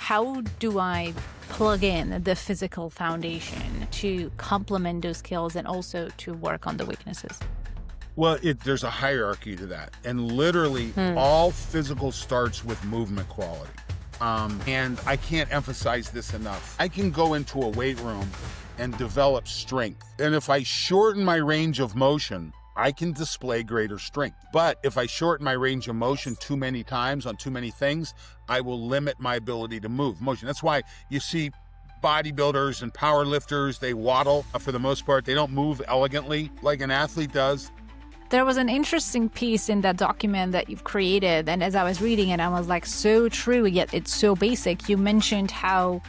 how do I plug in the physical foundation to complement those skills and also to work on the weaknesses? Well, there's a hierarchy to that. And literally all physical starts with movement quality. And I can't emphasize this enough. I can go into a weight room and develop strength. And if I shorten my range of motion, I can display greater strength. But if I shorten my range of motion too many times on too many things, I will limit my ability to move motion. That's why you see bodybuilders and power lifters, they waddle for the most part. They don't move elegantly like an athlete does. There was an interesting piece in that document that you've created, and as I was reading it, I was like, so true, yet it's so basic. You mentioned how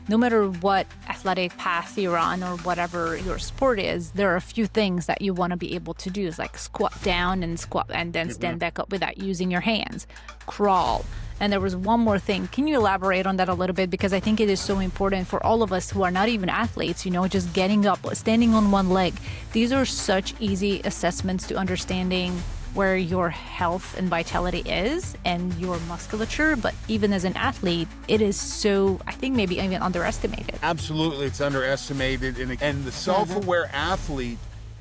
no matter what athletic path you're on or whatever your sport is, there are a few things that you want to be able to do. It's like squat down and squat and then stand back up without using your hands, crawl. And there was one more thing. Can you elaborate on that a little bit? Because I think it is so important for all of us who are not even athletes, just getting up, standing on one leg. These are such easy assessments to understanding where your health and vitality is and your musculature. But even as an athlete, it is so, I think, maybe even underestimated. Absolutely, it's underestimated. And the self-aware athlete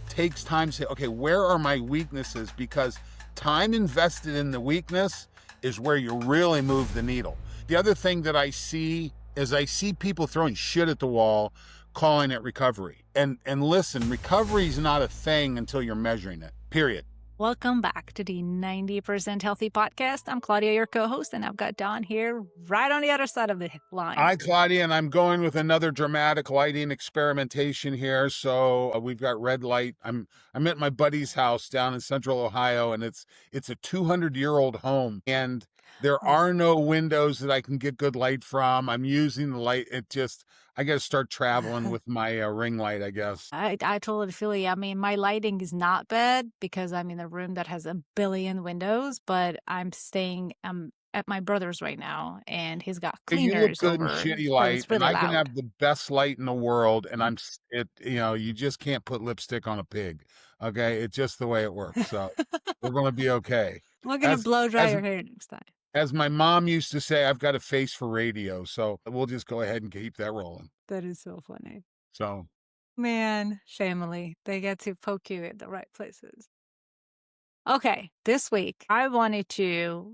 takes time to say, okay, where are my weaknesses? Because time invested in the weakness is where you really move the needle. The other thing that I see is I see people throwing shit at the wall, calling it recovery. And listen, recovery is not a thing until you're measuring it, period. Welcome back to the 90% Healthy Podcast. I'm Klaudia, your co-host, and I've got Don here right on the other side of the line. Hi, Klaudia, and I'm going with another dramatic lighting experimentation here. So we've got red light. I'm at my buddy's house down in Central Ohio, and it's a 200-year-old home, and there are no windows that I can get good light from. I'm using the light. I got to start traveling with my ring light, I guess. I totally feel you. I mean, my lighting is not bad because I'm in a room that has a billion windows, but I'm staying at my brother's right now, and he's got cleaners You look good over. in shitty So light, it's really and I loud. can have the best light in the world, and you just can't put lipstick on a pig. Okay, it's just the way it works. So we're gonna be okay. We're gonna blow dry your hair next time. As my mom used to say, I've got a face for radio, so we'll just go ahead and keep that rolling. That is so funny. So, man, family, they get to poke you at the right places. Okay, this week I wanted to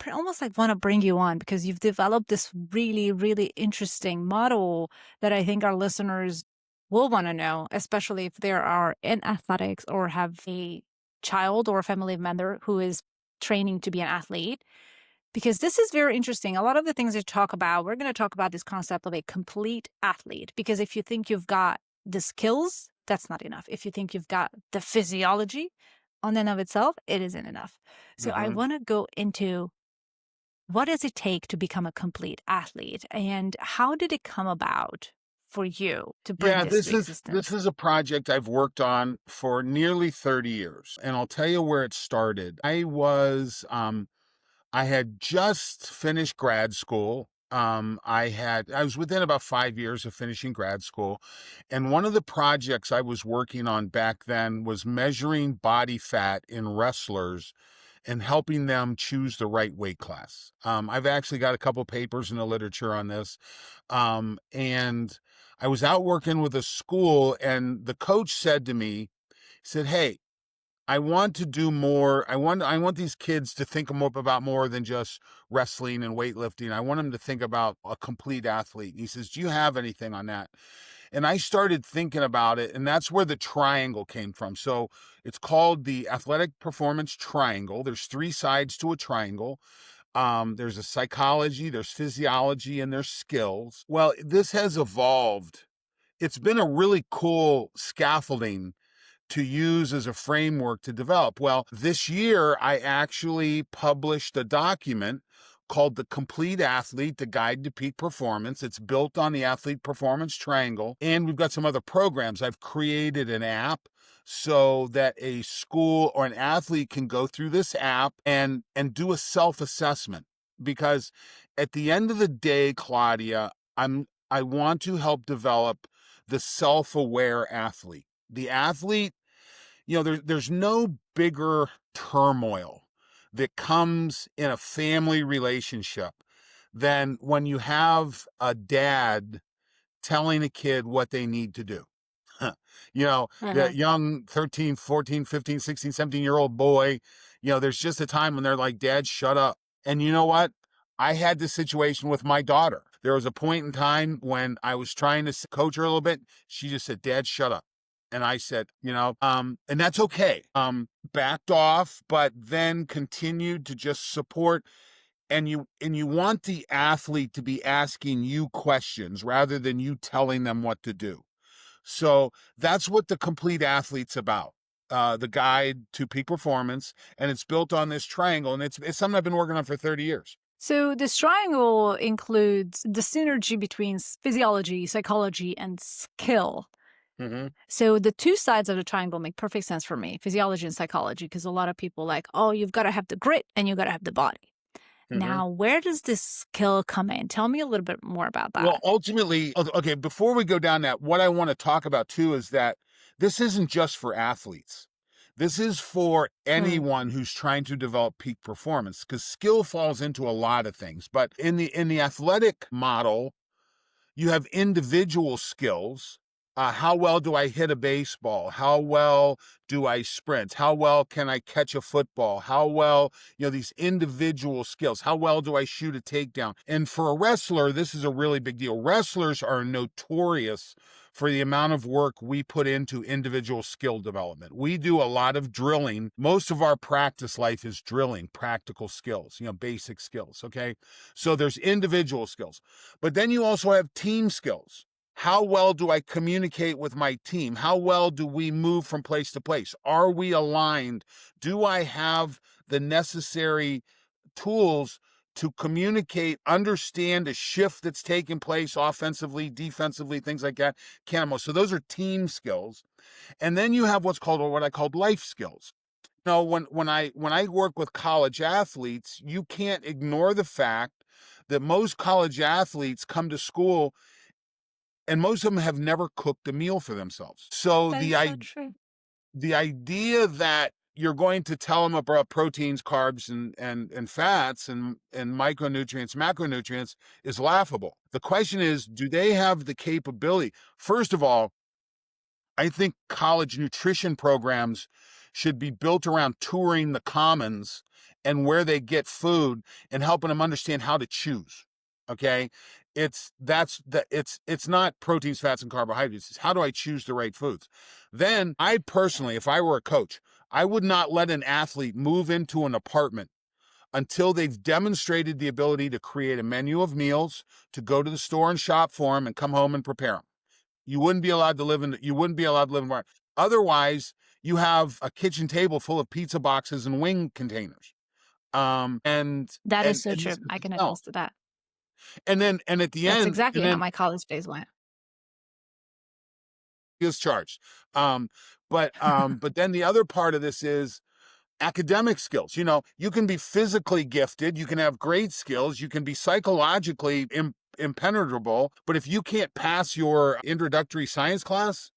almost like want to bring you on because you've developed this really, really interesting model that I think our listeners will want to know, especially if they are in athletics or have a child or a family member who is training to be an athlete. Because this is very interesting. A lot of the things we're going to talk about this concept of a complete athlete. Because if you think you've got the skills, that's not enough. If you think you've got the physiology on and of itself, it isn't enough. So I want to go into what does it take to become a complete athlete, and how did it come about for you to bring this to existence? This is a project I've worked on for nearly 30 years, and I'll tell you where it started. I had just finished grad school. I was within about 5 years of finishing grad school. And one of the projects I was working on back then was measuring body fat in wrestlers and helping them choose the right weight class. I've actually got a couple papers in the literature on this. And I was out working with a school, and the coach said to me, he said, "Hey, I want to do more. I want these kids to think about more than just wrestling and weightlifting. I want them to think about a complete athlete." And he says, "Do you have anything on that?" And I started thinking about it, and that's where the triangle came from. So it's called the athletic performance triangle. There's 3 sides to a triangle. There's a psychology, there's physiology, and there's skills. Well, this has evolved. It's been a really cool scaffolding to use as a framework to develop. Well, this year, I actually published a document called The Complete Athlete, The Guide to Peak Performance. It's built on the Athlete Performance Triangle, and we've got some other programs. I've created an app so that a school or an athlete can go through this app and do a self-assessment. Because at the end of the day, Klaudia, I want to help develop the self-aware athlete. The athlete, there's no bigger turmoil that comes in a family relationship than when you have a dad telling a kid what they need to do. The Uh-huh. young 13, 14, 15, 16, 17-year-old boy, there's just a time when they're like, Dad, shut up. And you know what? I had this situation with my daughter. There was a point in time when I was trying to coach her a little bit. She just said, Dad, shut up. And I said, and that's okay. Backed off, but then continued to just support. And you want the athlete to be asking you questions rather than you telling them what to do. So that's what the complete athlete's about. The guide to peak performance, and it's built on this triangle, and it's something I've been working on for 30 years. So this triangle includes the synergy between physiology, psychology, and skill. Mm-hmm. So the two sides of the triangle make perfect sense for me, physiology and psychology, because a lot of people like, oh, you've got to have the grit and you've got to have the body. Mm-hmm. Now, where does this skill come in? Tell me a little bit more about Well, that. ultimately, okay, before we go down that, what I want to talk about too is that this isn't just for athletes. This is for Mm. anyone who's trying to develop peak performance, because skill falls into a lot of things. But in the athletic model, you have individual skills. How well do I hit a baseball? How well do I sprint? How well can I catch a football? How well, these individual skills. How well do I shoot a takedown? And for a wrestler, this is a really big deal. Wrestlers are notorious for the amount of work we put into individual skill development. We do a lot of drilling. Most of our practice life is drilling, practical skills, basic skills. Okay. So there's individual skills. But then you also have team skills. How well do I communicate with my team? How well do we move from place to place? Are we aligned? Do I have the necessary tools to communicate, understand a shift that's taking place offensively, defensively, things like that? So those are team skills. And then you have what I call life skills. When I work with college athletes, you can't ignore the fact that most college athletes come to school and most of them have never cooked a meal for themselves. So That is so true. the idea that you're going to tell them about proteins, carbs, and fats and micronutrients, macronutrients is laughable. The question is, do they have the capability? First of all, I think college nutrition programs should be built around touring the commons and where they get food and helping them understand how to choose. Okay. It's not proteins, fats, and carbohydrates. It's how do I choose the right foods? Then I personally, if I were a coach, I would not let an athlete move into an apartment until they've demonstrated the ability to create a menu of meals, to go to the store and shop for them and come home and prepare them. You wouldn't be allowed to live in environment. Otherwise, you have a kitchen table full of pizza boxes and wing containers. That is so And true. this is I the can smell. attest to that. And at the That's end, and exactly how then my college days went. is charged. But then the other part of this is academic skills. You can be physically gifted, you can have great skills, you can be psychologically impenetrable, but if you can't pass your introductory science class,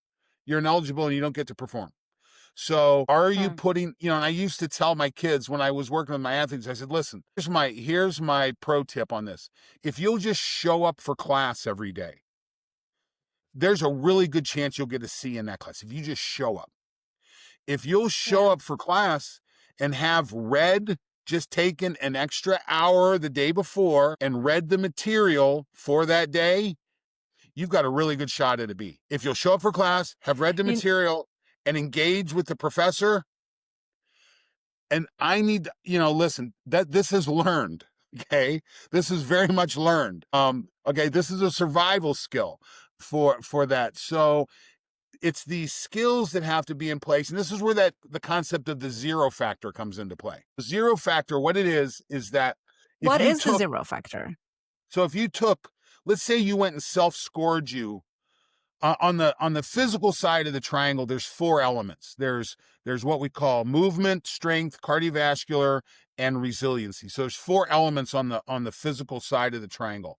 you're ineligible and you don't get to perform. So are you Mm. putting, and I used to tell my kids when I was working with my athletes, I said, listen, here's my pro tip on this. If you'll just show up for class every day, there's a really good chance you'll get a C in that class if you just show up. If you'll show Yeah. up for class and have just taken an extra hour the day before and read the material for that day, you've got a really good shot at a B. If you'll show up for class, have read the You, material, and engage with the professor, and I need, listen, that this is learned. Okay. This is very much learned. Okay. This is a survival skill for that. So it's these skills that have to be in place. And this is where the concept of the zero factor comes into play. The zero factor, what it is that if what you is the took, zero factor? so if you took, let's say you went and self-scored you on the physical side of the triangle, there's four elements. There's what we call movement, strength, cardiovascular, and resiliency. So there's four elements on the physical side of the triangle.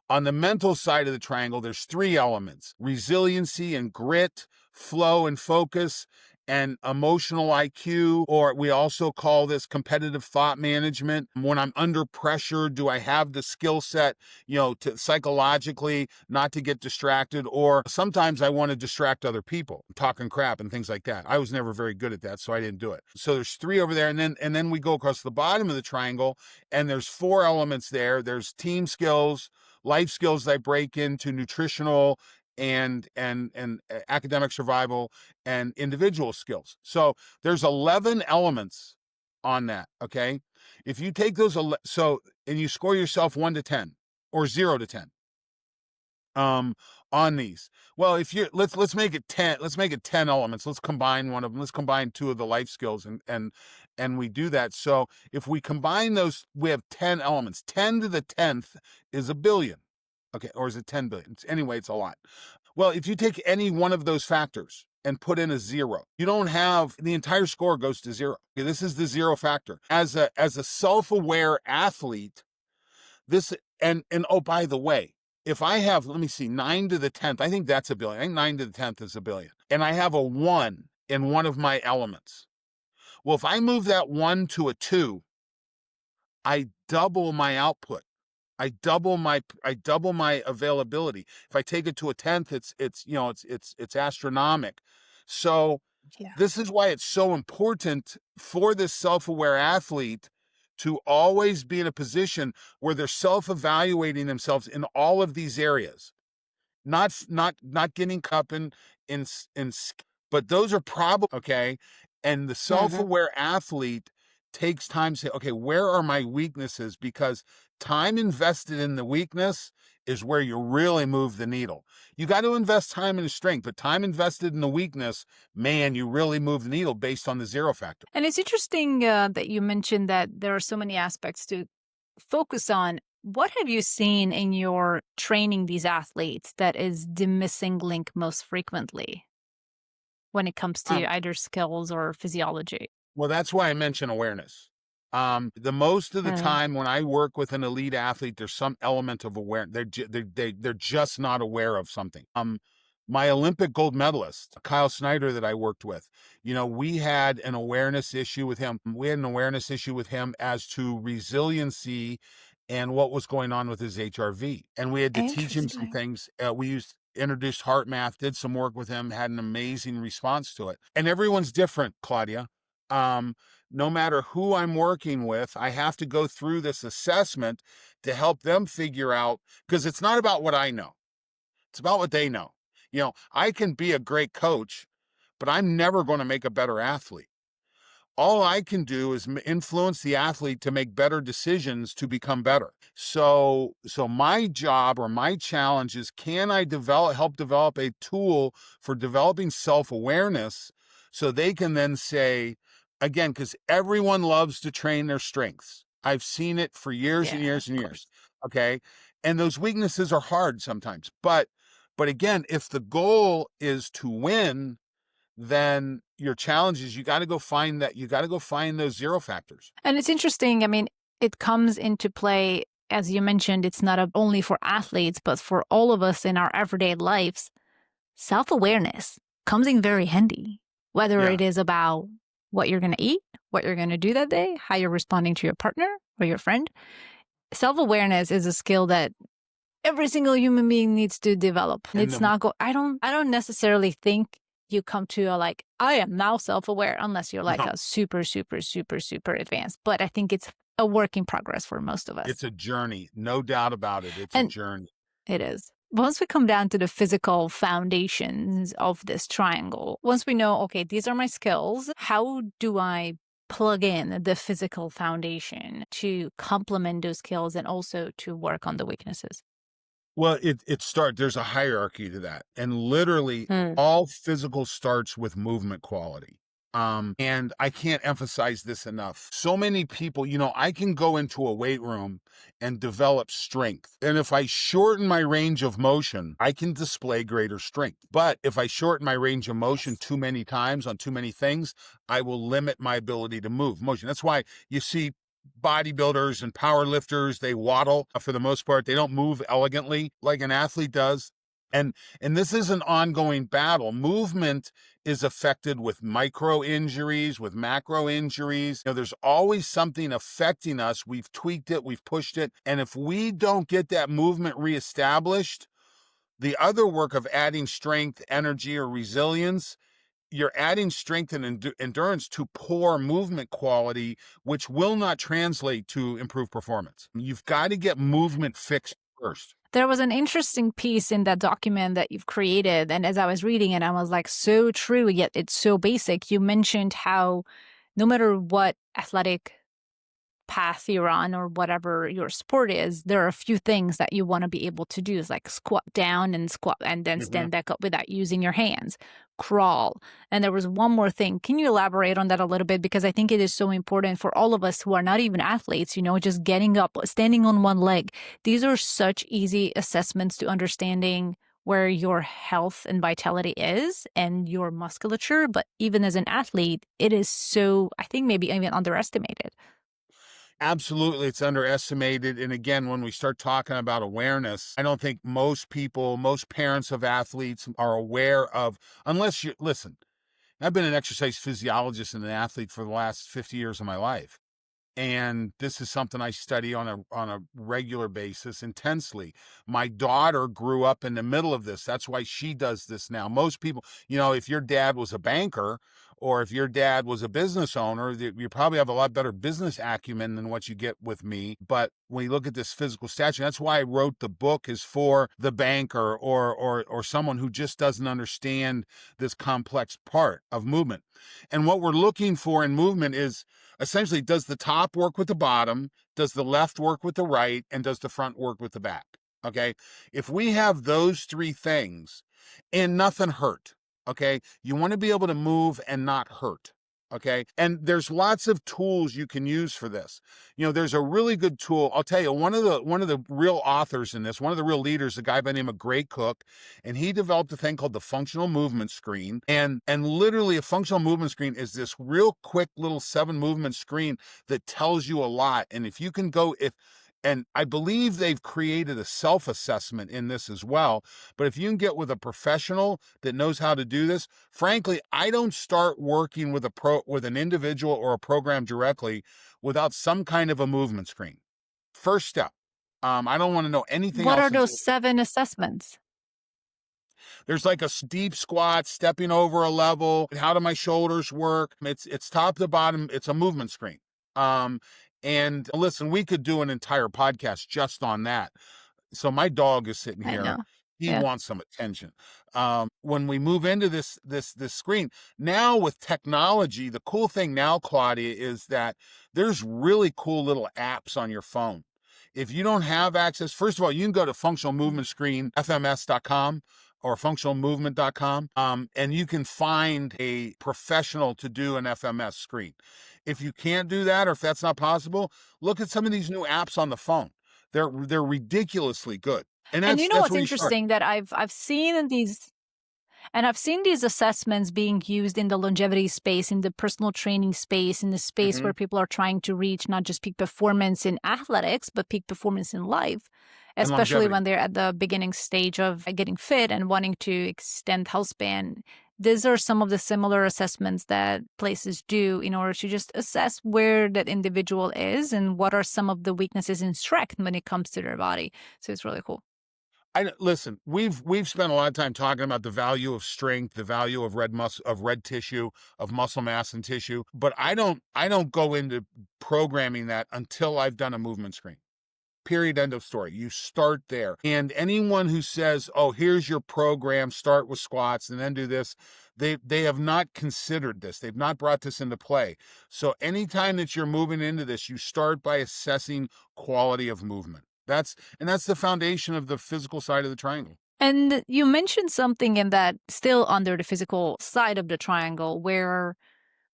On the mental side of the triangle, there's three elements: resiliency and grit, flow and focus, and emotional IQ, or we also call this competitive thought management. When I'm under pressure, do I have the skill set, to psychologically not to get distracted? Or sometimes I want to distract other people, talking crap and things like that. I was never very good at that, so I didn't do it. So there's three over there, and then we go across the bottom of the triangle, and there's four elements there. There's team skills, life skills that break into nutritional and academic survival and individual skills. So there's 11 elements on that. Okay. If you take those, and you score yourself 1 to 10 or 0 to 10, um, on these. Well, if you let's make it 10, let's make it 10 elements. Let's combine one of them. Let's combine two of the life skills, and we do that. So if we combine those, we have 10 elements. 10 to the 10th is a billion. Okay. Or is it 10 billion? Anyway, it's a lot. Well, if you take any one of those factors and put in a 0, you don't have the entire score goes to 0. Okay, this is the 0 factor. As a self-aware athlete, this and oh, by the way, if I have, let me see, 9 to the 10th, I think that's a billion. I think 9 to the 10th is a billion. And I have a 1 in one of my elements. Well, if I move that 1 to a 2, I double my output. I double my availability. If I take it to a 10th, it's astronomic. So Yeah. this is why it's so important for this self-aware athlete to always be in a position where they're self-evaluating themselves in all of these areas, not getting cup in, but those are probably okay. And the Mhm. self-aware athlete takes time to say, okay, where are my weaknesses? Because time invested in the weakness is where you really move the needle. You got to invest time in the strength, but time invested in the weakness, man, you really move the needle based on the 0 factor. And it's interesting that you mentioned that there are so many aspects to focus on. What have you seen in your training these athletes that is the missing link most frequently when it comes to Um, either skills or physiology? Well, that's why I mention awareness. The most of the Mm. time when I work with an elite athlete, there's some element of awareness. They're just not aware of something. My Olympic gold medalist, Kyle Snyder, that I worked with, we had an awareness issue with him. We had an awareness issue with him as to resiliency and what was going on with his HRV, and we had to teach him some Interesting. things. We introduced heart math, did some work with him, had an amazing response to it. And everyone's different, Claudia. Um, no matter who I'm working with, I have to go through this assessment to help them figure out, because it's not about what I know, it's about what they know. I can be a great coach, but I'm never going to make a better athlete. All I can do is influence the athlete to make better decisions to become better. So my job or my challenge is, can I help develop a tool for developing self-awareness so they can then say, again, because everyone loves to train their strengths. I've seen it for years and Yeah, years of and years. course. Okay. And those weaknesses are hard sometimes. But again, if the goal is to win, then your challenge is, you got to go find those 0 factors. And it's interesting. I mean, it comes into play, as you mentioned, it's not only for athletes, but for all of us in our everyday lives. Self awareness comes in very handy, whether Yeah. it is about what you're going to eat, what you're going to do that day, how you're responding to your partner or your friend. Self awareness is a skill that every single human being needs to develop. And It's not I don't necessarily think you come to a like, I am now self-aware unless you're like no, a super, super, super, super advanced. But I think it's a work in progress for most of us. it's a journey, no doubt about it. It's a And journey. it is. Once we come down to the physical foundations of this triangle, once we know, okay, these are my skills, how do I plug in the physical foundation to complement those skills and also to work on the weaknesses? Well, there's a hierarchy to that. And literally Mm. all physical starts with movement quality. And I can't emphasize this enough. So many people, I can go into a weight room and develop strength. And if I shorten my range of motion, I can display greater strength. But if I shorten my range of motion Yes. too many times on too many things, I will limit my ability to move motion. That's why you see bodybuilders and power lifters, they waddle for the most part. They don't move elegantly like an athlete does. And this is an ongoing battle. Movement is affected with micro injuries, with macro injuries. There's always something affecting us. We've tweaked it, we've pushed it. And if we don't get that movement reestablished, the other work of adding strength, energy, or resilience, you're adding strength and endurance to poor movement quality, which will not translate to improved performance. You've got to get movement fixed first. There was an interesting piece in that document that you've created, and as I was reading it, I was like, so true, yet it's so basic. You mentioned how no matter what athletic path you're on or whatever your sport is, there are a few things that you want to be able to do. It's like squat down and squat and then Mhm. stand back up without using your hands, crawl. And there was one more thing. Can you elaborate on that a little bit? Because I think it is so important for all of us who are not even athletes, just getting up, standing on one leg. These are such easy assessments to understanding where your health and vitality is and your musculature. But even as an athlete, it is so, I think, maybe even underestimated. Absolutely, it's underestimated. And again, when we start talking about awareness, I don't think most people, most parents of athletes are aware of, unless you listen. I've been an exercise physiologist and an athlete for the last 50 years of my life. And this is something I study on a regular basis intensely. My daughter grew up in the middle of this. That's why she does this now. Most people, if your dad was a banker or if your dad was a business owner, you probably have a lot better business acumen than what you get with me. But when you look at this physical stature, that's why I wrote the book, is for the banker or someone who just doesn't understand this complex part of movement. And what we're looking for in movement is, essentially, does the top work with the bottom? Does the left work with the right? And does the front work with the back? Okay. If we have those three things and nothing hurt, okay, you want to be able to move and not hurt. Okay. And there's lots of tools you can use for this. There's a really good tool. I'll tell you, one of the real authors in this, one of the real leaders, a guy by the name of Gray Cook, and he developed a thing called the functional movement screen. And literally a functional movement screen is this real quick little 7 movement screen that tells you a lot. And if you can go, if and I believe they've created a self-assessment in this as well. But if you can get with a professional that knows how to do this, frankly, I don't start working with an individual or a program directly without some kind of a movement screen. First step. I don't want to know anything What are else those until 7 assessments? there's like a deep squat, stepping over a level. How do my shoulders work? It's top to bottom. It's a movement screen. Um, and listen, we could do an entire podcast just on that. So my dog is sitting I here. know. He Yeah. wants some attention. When we move into this screen now with technology, the cool thing now, Claudia, is that there's really cool little apps on your phone. If you don't have access, first of all, you can go to functional movement screen, fms.com or functionalmovement.com, and you can find a professional to do an FMS screen. If you can't do that, or if that's not possible, look at some of these new apps on the phone. They're ridiculously good. And And that's you know that's what's where you start. interesting that I've seen these assessments being used in the longevity space, in the personal training space, in the space Hmm. where people are trying to reach not just peak performance in athletics, but peak performance in life, And especially longevity. when they're at the beginning stage of getting fit and wanting to extend health span. These are some of the similar assessments that places do in order to just assess where that individual is and what are some of the weaknesses and strength when it comes to their body. So it's really cool. Listen, we've spent a lot of time talking about the value of strength, the value of red tissue, of muscle mass and tissue, but I don't go into programming that until I've done a movement screen. Period. End of story. You start there. And anyone who says, "Oh, here's your program, start with squats and then do this," they have not considered this. They've not brought this into play. So anytime that you're moving into this, you start by assessing quality of movement. That's the foundation of the physical side of the triangle. And you mentioned something in that still under the physical side of the triangle where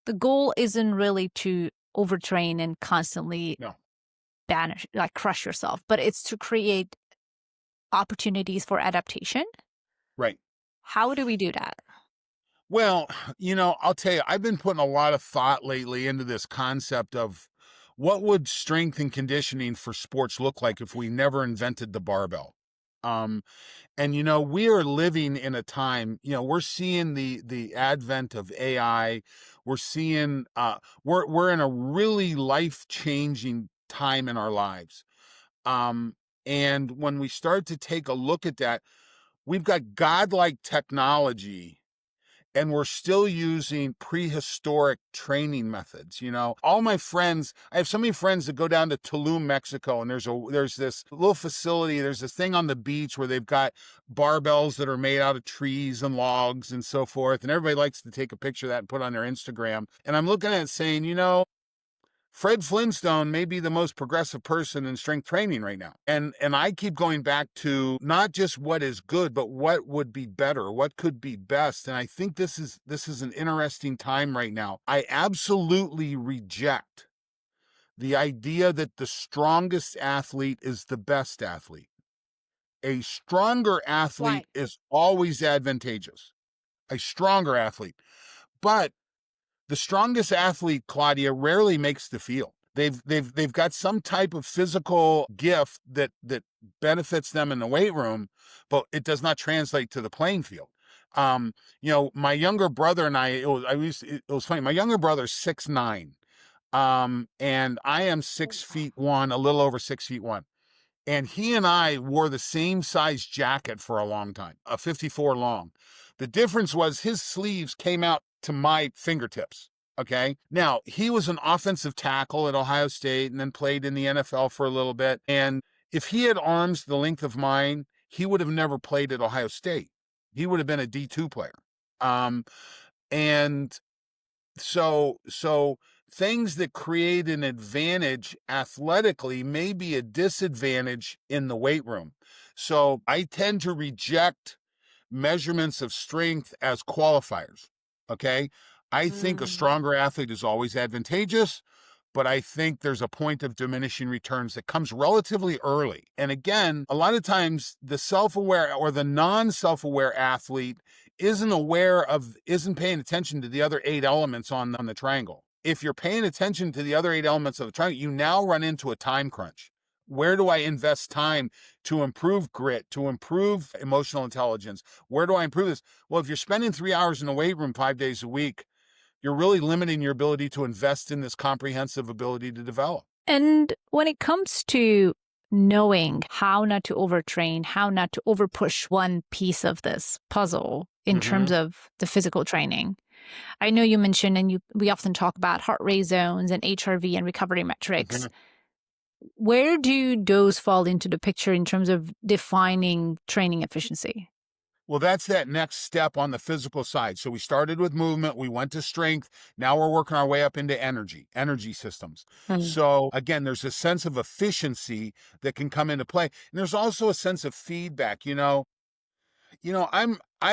the goal isn't really to overtrain and constantly No, banish, like crush yourself, but it's to create opportunities for adaptation. right. How do we do that? Well, I'll tell you, I've been putting a lot of thought lately into this concept of what would strength and conditioning for sports look like if we never invented the barbell? And we are living in a time, we're seeing the advent of AI. We're seeing we're in a really life-changing time in our lives. Um, and when we start to take a look at that, we've got godlike technology and we're still using prehistoric training methods. All my friends, I have so many friends that go down to Tulum, Mexico, and there's this little facility, there's this thing on the beach where they've got barbells that are made out of trees and logs and so forth, and everybody likes to take a picture of that and put on their Instagram. And I'm looking at it saying, Fred Flintstone may be the most progressive person in strength training right now. And I keep going back to not just what is good, but what would be better, what could be best. And I think this is an interesting time right now. I absolutely reject the idea that the strongest athlete is the best athlete. A stronger athlete Why? is always advantageous. A stronger athlete. But the strongest athlete, Klaudia, rarely makes the field. They've got some type of physical gift that benefits them in the weight room, but it does not translate to the playing field. My younger brother and it was funny. My younger brother's 6'9", and I am Oh, wow. 6'1", a little over 6'1". And he and I wore the same size jacket for a long time, a 54 long. The difference was his sleeves came out to my fingertips. Okay. Now, he was an offensive tackle at Ohio State and then played in the NFL for a little bit. And if he had arms the length of mine, he would have never played at Ohio State. He would have been a D2 player. Um, and so things that create an advantage athletically may be a disadvantage in the weight room. So I tend to reject measurements of strength as qualifiers. Okay. I think a Mm. stronger athlete is always advantageous, but I think there's a point of diminishing returns that comes relatively early. And again, a lot of times the self-aware or the non-self-aware athlete isn't paying attention to the other 8 elements on the triangle. If you're paying attention to the other 8 elements of the triangle, you now run into a time crunch. Where do I invest time to improve grit, to improve emotional intelligence? Where do I improve this? Well, if you're spending 3 hours in a weight room 5 days a week, you're really limiting your ability to invest in this comprehensive ability to develop. And when it comes to knowing how not to overtrain, how not to overpush one piece of this puzzle in terms Mm-hmm. of the physical training, I know you mentioned and we often talk about heart rate zones and HRV and recovery Mm-hmm. metrics. Where do those fall into the picture in terms of defining training efficiency? Well, that's that next step on the physical side. So we started with movement, we went to strength. Now we're working our way up into energy systems. Mm. So again, there's a sense of efficiency that can come into play. And there's also a sense of feedback. I've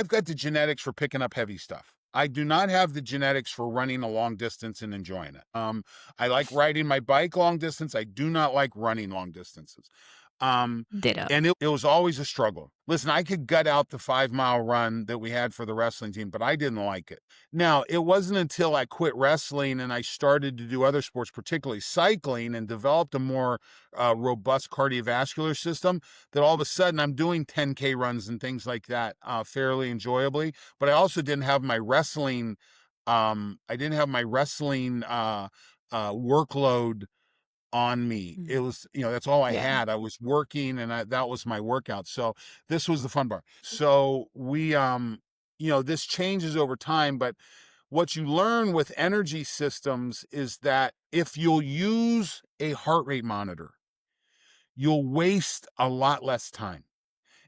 got the genetics for picking up heavy stuff. I do not have the genetics for running a long distance and enjoying it. I like riding my bike long distance. I do not like running long distances. Um, Ditto. and it was always a struggle. Listen, I could gut out the 5 mile run that we had for the wrestling team, but I didn't like it. Now, it wasn't until I quit wrestling and I started to do other sports, particularly cycling, and developed a more robust cardiovascular system that all of a sudden I'm doing 10K runs and things like that fairly enjoyably. But I also didn't have my wrestling. I didn't have my wrestling workload on me. Mm. It was, that's all I Yeah. had. I was working and that was my workout. So this was the fun part. So this changes over time, but what you learn with energy systems is that if you'll use a heart rate monitor, you'll waste a lot less time.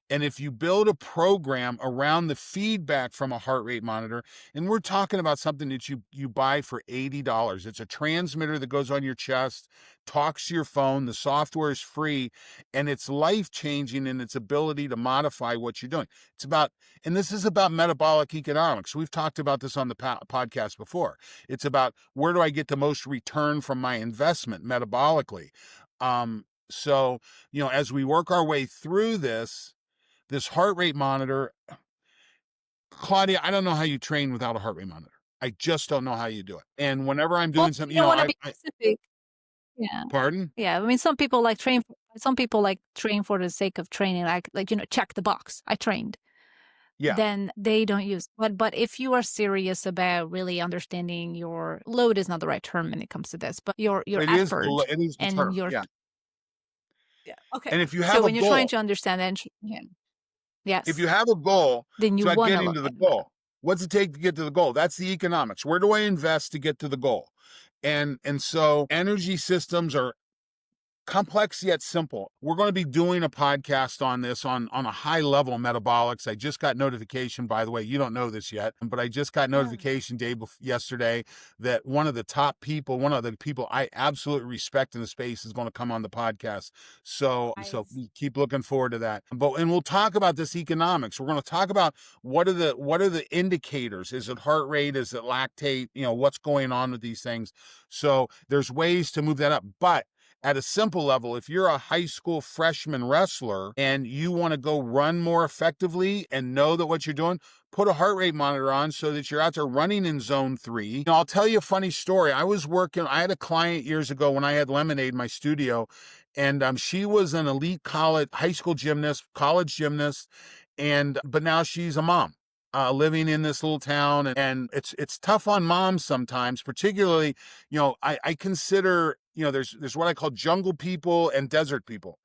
And if you build a program around the feedback from a heart rate monitor, and we're talking about something that you buy for $80. It's a transmitter that goes on your chest, talks to your phone, the software is free, and it's life-changing in its ability to modify what you're doing. And this is about metabolic economics. We've talked about this on the podcast before. It's about where do I get the most return from my investment metabolically. So, as we work our way through this heart rate monitor, Klaudia, I don't know how you train without a heart rate monitor. I just don't know how you do it. And whenever I'm Well, doing something, you don't want to be specific. Yeah. pardon? Yeah. I mean, some people like train for Some people like train for the sake of training, check the box. I trained. Yeah, Then they don't use. But if you are serious about really understanding your load is not the right term when it comes to this, but your effort it is the and term, your yeah. yeah. Okay. And if you So have a when you're trying goal to understand and yeah. if Yes. you have a goal, Then it's you about wanna getting look to the at that. goal. What's it take to get to the goal? That's the economics. Where do I invest to get to the goal? And so energy systems are complex yet simple. We're going to be doing a podcast on this on a high level metabolics. I just got notification, by the way, you don't know this yet, but I just got Mm. notification yesterday that one of the top people, one of the people I absolutely respect in the space is going to come on the podcast. So Nice. we keep looking forward to that. And we'll talk about this economics. We're going to talk about what are the indicators? Is it heart rate? Is it lactate? What's going on with these things? So there's ways to move that up. But at a simple level, if you're a high school freshman wrestler and you want to go run more effectively and know that what you're doing, put a heart rate monitor on so that you're out there running in zone 3. I'll tell you a funny story. I had a client years ago when I had Lemonade, my studio, and she was an elite high school gymnast, college gymnast, but now she's a mom. Living in this little town, and it's tough on moms sometimes, particularly, I consider, there's what I call jungle people and desert people.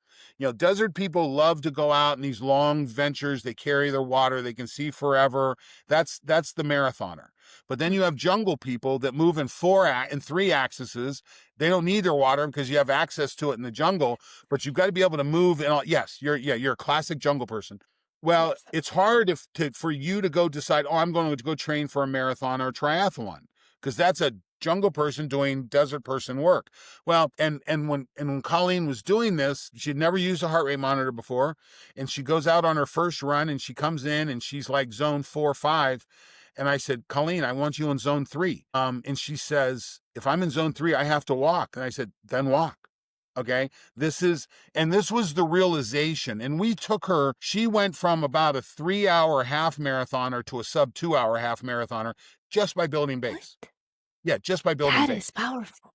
Desert people love to go out in these long ventures. They carry their water. They can see forever. That's the marathoner. But then Mm. you have jungle people that move in 3 axes. They don't need their water because you have access to it in the jungle. But you've got to be able to move. And yes, you're a classic jungle person. Well, Yes. it's hard for you to go decide, oh, I'm going to go train for a marathon or a triathlon, because that's a jungle person doing desert person work. Well, and when Colleen was doing this, she'd never used a heart rate monitor before, and she goes out on her first run and she comes in and she's like zone 4 or 5. And I said, Colleen, I want you in zone 3. And she says, if I'm in zone 3, I have to walk. And I said, then walk. Okay. This was the realization. And she went from about a 3 hour half marathoner to a sub 2 hour half marathoner just by building What? base. Yeah, just by building That base. is powerful.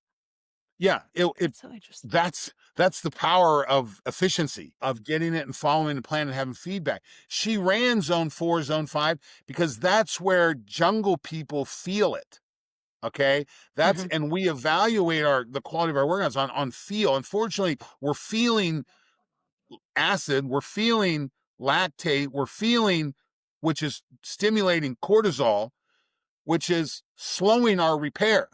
Yeah, That's so interesting. that's the power of efficiency, of getting it and following the plan and having feedback. She ran zone 4, zone 5, because that's where jungle people feel it. Okay. Mhm. And we evaluate the quality of our workouts on feel. Unfortunately, we're feeling acid, we're feeling lactate, which is stimulating cortisol, which is slowing our repair.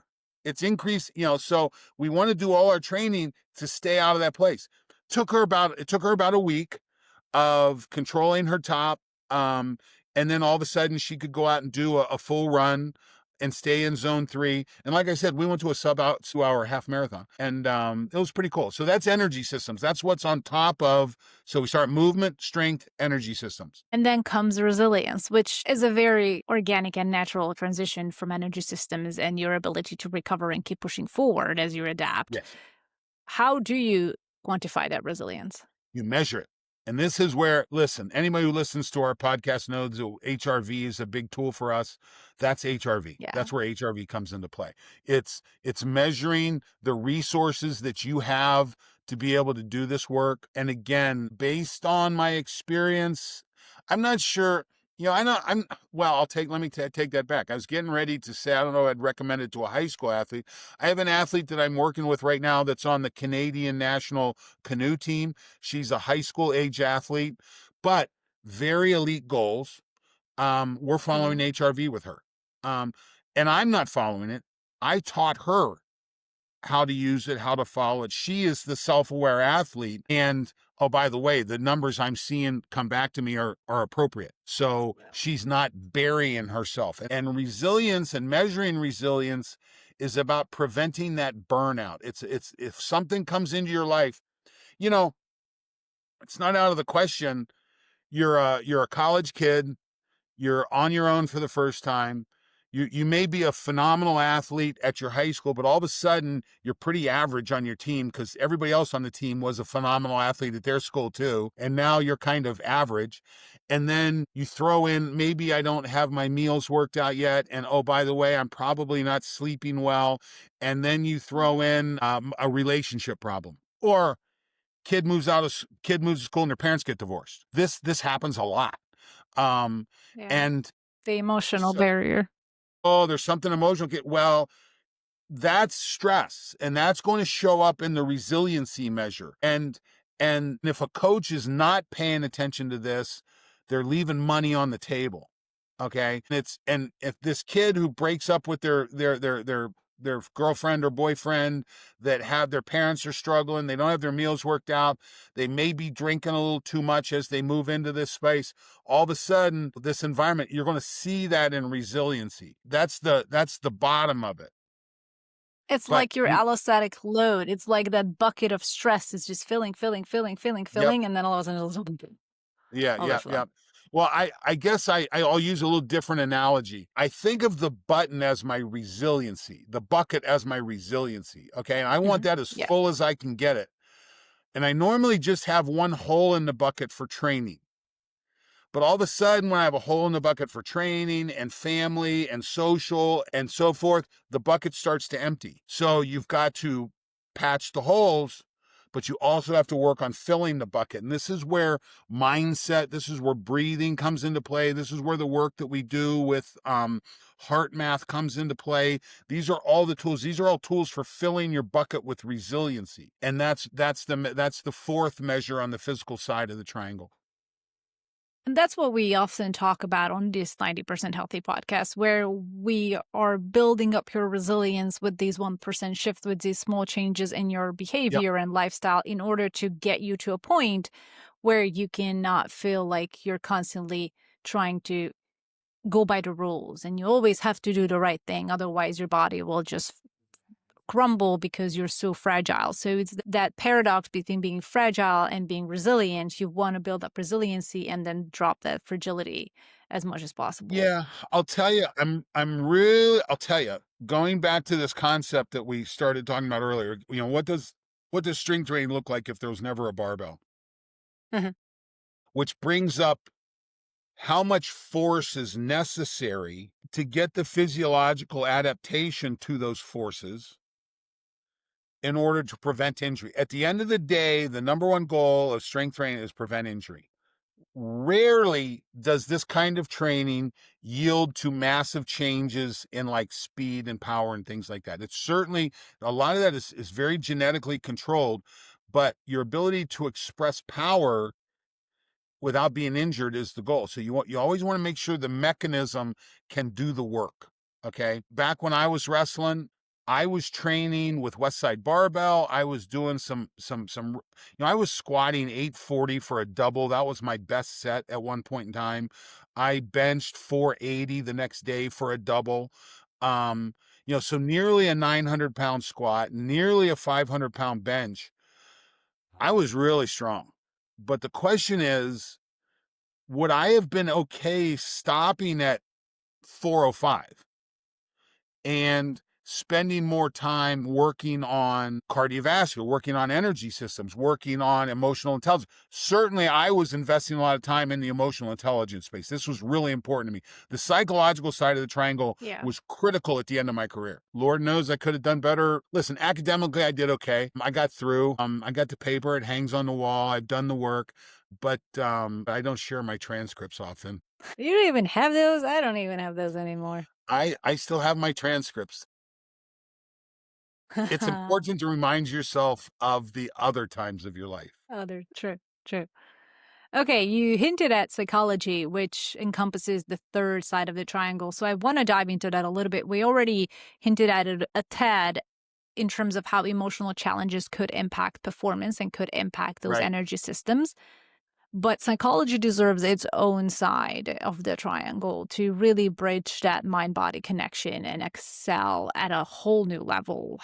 It's increased, so we want to do all our training to stay out of that place. It took her about a week of controlling her top. And then all of a sudden she could go out and do a full run and stay in zone 3. And like I said, we went to a sub out 2 hour half marathon, and it was pretty cool. So that's energy systems. That's what's on top of. So we start movement, strength, energy systems. And then comes resilience, which is a very organic and natural transition from energy systems and your ability to recover and keep pushing forward as you adapt. Yes. How do you quantify that resilience? You measure it. And this is where, listen, anybody who listens to our podcast knows that HRV is a big tool for us. That's HRV. Yeah. That's where HRV comes into play. It's measuring the resources that you have to be able to do this work. And again, based on my experience, I'm not sure. I know I'm well. Let me take that back. I was getting ready to say, I don't know, I'd recommend it to a high school athlete. I have an athlete that I'm working with right now that's on the Canadian national canoe team. She's a high school age athlete, but very elite goals. We're following Mhm. HRV with her. Um, and I'm not following it. I taught her how to use it, how to follow it. She is the self-aware athlete. And oh, by the way, the numbers I'm seeing come back to me are appropriate. So she's not burying herself. And resilience and measuring resilience is about preventing that burnout. It's if something comes into your life, you know, it's not out of the question. You're a college kid, you're on your own for the first time. You may be a phenomenal athlete at your high school, but all of a sudden you're pretty average on your team because everybody else on the team was a phenomenal athlete at their school too. And now you're kind of average. And then you throw in, maybe I don't have my meals worked out yet. And oh, by the way, I'm probably not sleeping well. And then you throw in a relationship problem. Or kid moves to school and their parents get divorced. This happens a lot. Um, Yeah. and The emotional so, barrier. oh, there's something emotional. Well, that's stress, and that's going to show up in the resiliency measure. And if a coach is not paying attention to this, they're leaving money on the table. Okay? And if this kid who breaks up with their girlfriend or boyfriend, that have their parents are struggling, they don't have their meals worked out, they may be drinking a little too much as they move into this space, all of a sudden this environment, you're going to see that in resiliency. That's the bottom of it. It's But like your allostatic load. It's like that bucket of stress is just filling, filling, filling, filling, yep. filling, and then all of a sudden it'll Yeah, yeah, overflow. yeah. Well, I guess I'll use a little different analogy. I think of the button as my resiliency, the bucket as my resiliency. Okay. And I want Mhm. that as Yeah. full as I can get it. And I normally just have one hole in the bucket for training. But all of a sudden, when I have a hole in the bucket for training and family and social and so forth, the bucket starts to empty. So you've got to patch the holes, but you also have to work on filling the bucket. And this is where mindset, this is where breathing comes into play. This is where the work that we do with heart math comes into play. These are all the tools. These are all tools for filling your bucket with resiliency. And that's the fourth measure on the physical side of the triangle. And that's what we often talk about on this 90% Healthy podcast, where we are building up your resilience with these 1% shifts, with these small changes in your Yep. behavior and lifestyle in order to get you to a point where you cannot feel like you're constantly trying to go by the rules and you always have to do the right thing. Otherwise, your body will just crumble because you're so fragile. So it's that paradox between being fragile and being resilient. You want to build up resiliency and then drop that fragility as much as possible. Yeah, I'll tell you, I'll tell you, going back to this concept that we started talking about earlier, what does string training look like if there was never a barbell? Mhm. Which brings up how much force is necessary to get the physiological adaptation to those forces in order to prevent injury. At the end of the day, the number one goal of strength training is prevent injury. Rarely does this kind of training yield to massive changes in like speed and power and things like that. It's certainly a lot of that is very genetically controlled, but your ability to express power without being injured is the goal. So you always want to make sure the mechanism can do the work. Okay. Back when I was wrestling, I was training with Westside Barbell. I was doing I was squatting 840 for a double. That was my best set at one point in time. I benched 480 the next day for a double. Um, so nearly a 900-pound squat, nearly a 500-pound bench. I was really strong. But the question is, would I have been okay stopping at 405 and spending more time working on cardiovascular, working on energy systems, working on emotional intelligence? Certainly, I was investing a lot of time in the emotional intelligence space. This was really important to me. The psychological side of the triangle Yeah. was critical at the end of my career. Lord knows I could have done better. Listen, academically, I did okay. I got through. I got the paper. It hangs on the wall. I've done the work, but I don't share my transcripts often. You don't even have those? I don't even have those anymore. I still have my transcripts. It's important to remind yourself of the other times of your life. Other true, true. Okay, you hinted at psychology, which encompasses the third side of the triangle. So I want to dive into that a little bit. We already hinted at it a tad in terms of how emotional challenges could impact performance and could impact those Right. energy systems. But psychology deserves its own side of the triangle to really bridge that mind body connection and excel at a whole new level.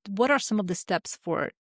What are some of the steps for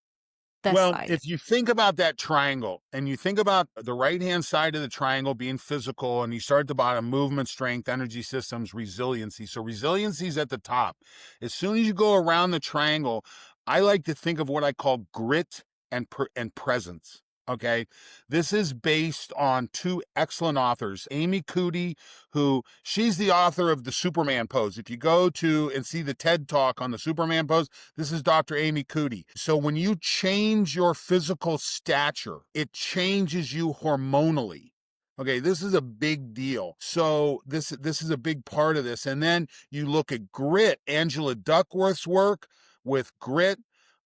that Well, side? if you think about that triangle and you think about the right hand side of the triangle being physical, and you start at the bottom, movement, strength, energy systems, resiliency. So resiliency is at the top. As soon as you go around the triangle, I like to think of what I call grit and presence. Okay. This is based on two excellent authors, Amy Cootie, who she's the author of the Superman pose. If you go to and see the TED talk on the Superman pose, this is Dr. Amy Cootie. So when you change your physical stature, it changes you hormonally. Okay, this is a big deal. So this is a big part of this. And then you look at grit, Angela Duckworth's work with grit.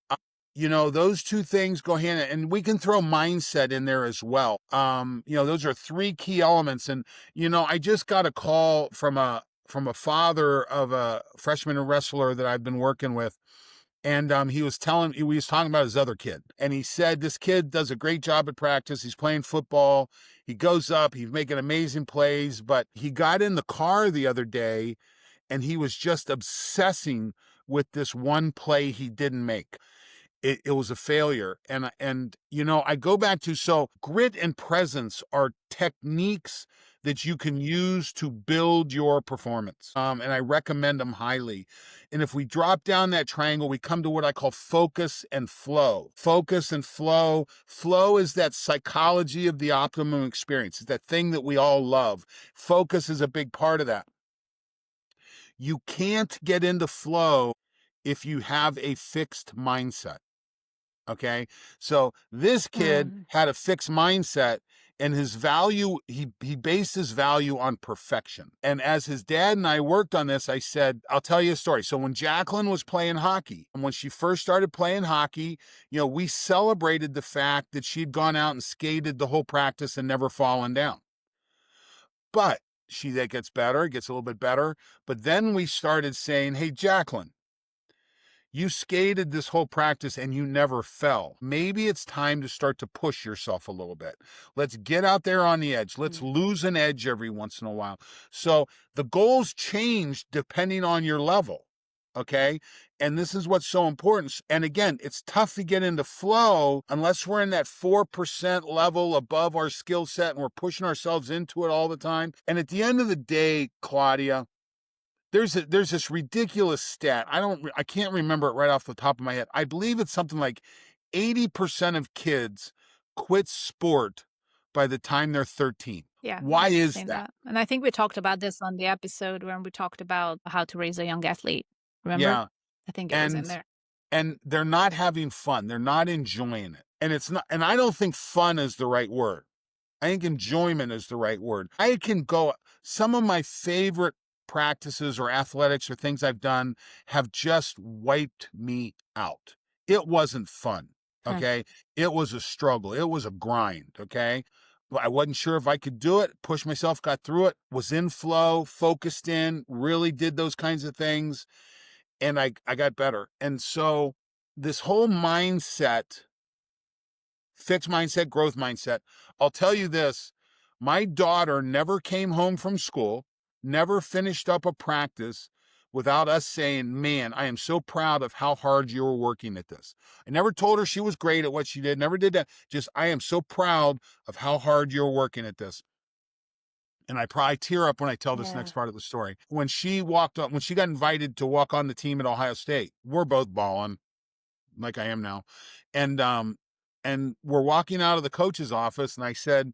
Uh, those two things go hand in, and we can throw mindset in there as well. Those are three key elements. And I just got a call from a father of a freshman wrestler that I've been working with. And he was talking about his other kid. And he said, this kid does a great job at practice. He's playing football. He goes up, he's making amazing plays. But he got in the car the other day and he was just obsessing with this one play he didn't make. It was a failure. And I go back to, so grit and presence are techniques that you can use to build your performance. And I recommend them highly. And if we drop down that triangle, we come to what I call focus and flow. Focus and flow. Flow is that psychology of the optimum experience. It's that thing that we all love. Focus is a big part of that. You can't get into flow if you have a fixed mindset. Okay. So this kid Mm, had a fixed mindset, and his value, he based his value on perfection. And as his dad and I worked on this, I said, I'll tell you a story. So when Jacqueline was playing hockey, and when she first started playing hockey, we celebrated the fact that she'd gone out and skated the whole practice and never fallen down. But that gets better, gets a little bit better. But then we started saying, hey, Jacqueline, you skated this whole practice and you never fell. Maybe it's time to start to push yourself a little bit. Let's get out there on the edge. Let's mm. lose an edge every once in a while. So the goals change depending on your level. Okay. And this is what's so important. And again, it's tough to get into flow unless we're in that 4% level above our skill set and we're pushing ourselves into it all the time. And at the end of the day, Klaudia, there's this ridiculous stat. I can't remember it right off the top of my head. I believe it's something like 80% of kids quit sport by the time they're 13. Yeah, Why I've is seen that? that. And I think we talked about this on the episode when we talked about how to raise a young athlete. Remember? Yeah. I think it was in And there. they're not having fun. They're not enjoying it. And it's not, and I don't think fun is the right word. I think enjoyment is the right word. I can go, some of my favorite practices or athletics or things I've done have just wiped me out. It wasn't fun. Huh. Okay. It was a struggle. It was a grind. Okay. I wasn't sure if I could do it, pushed myself, got through it, was in flow, focused in, really did those kinds of things. And I got better. And so this whole mindset, fixed mindset, growth mindset. I'll tell you this, my daughter never came home from school, never finished up a practice without us saying, man, I am so proud of how hard you were working at this. I never told her she was great at what she did, never did that. Just, I am so proud of how hard you're working at this. And I probably tear up when I tell this Yeah. next part of the story. When she walked up, when she got invited to walk on the team at Ohio State, we're both bawling like I am now. And we're walking out of the coach's office and I said,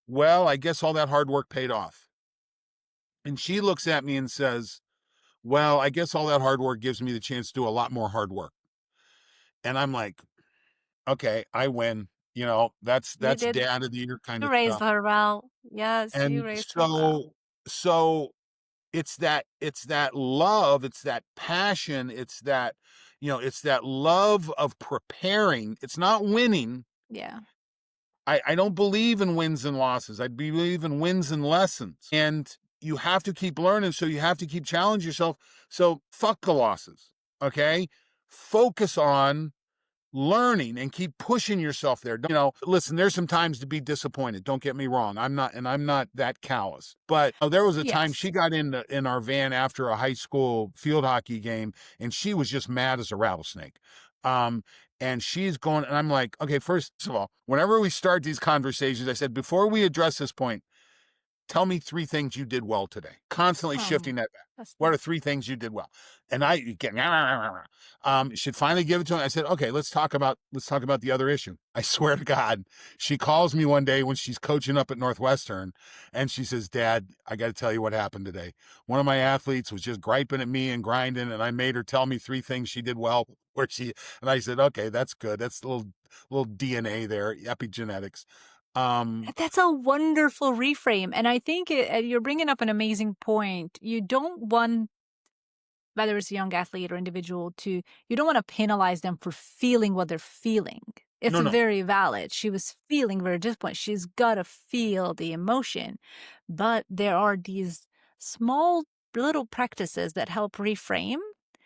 well, I guess all that hard work paid off. And she looks at me and says, well, I guess all that hard work gives me the chance to do a lot more hard work. And I'm like, okay, I win. You That's did. dad of the year kind You of raised stuff. her well. Yes, you And raised her well. so it's that love, it's that passion, it's that love of preparing. It's not winning. Yeah. I don't believe in wins and losses. I believe in wins and lessons. And you have to keep learning. So you have to keep challenging yourself. So fuck the losses. Okay. Focus on learning and keep pushing yourself there. Listen, there's some times to be disappointed. Don't get me wrong. I'm not that callous. But there was a time Yes. she got in our van after a high school field hockey game and she was just mad as a rattlesnake. And she's going, and I'm like, okay, first of all, whenever we start these conversations, I said, before we address this point, tell me 3 things you did well today. Constantly Oh, shifting that back. that's What are nice. 3 things you did well? And I get she'd finally give it to him. I said, "Okay, let's talk about the other issue." I swear to God, she calls me one day when she's coaching up at Northwestern, and she says, "Dad, I got to tell you what happened today. One of my athletes was just griping at me and grinding, and I made her tell me 3 things she did well." Where she and I said, "Okay, that's good. That's a little DNA there, epigenetics." Um, That's a wonderful reframe, and I think you're bringing up an amazing point. You don't want, whether it's a young athlete or individual, to you don't want to penalize them for feeling what they're feeling. It's no, no, very valid. She was feeling very disappointed. She's got to feel the emotion. But there are these small little practices that help reframe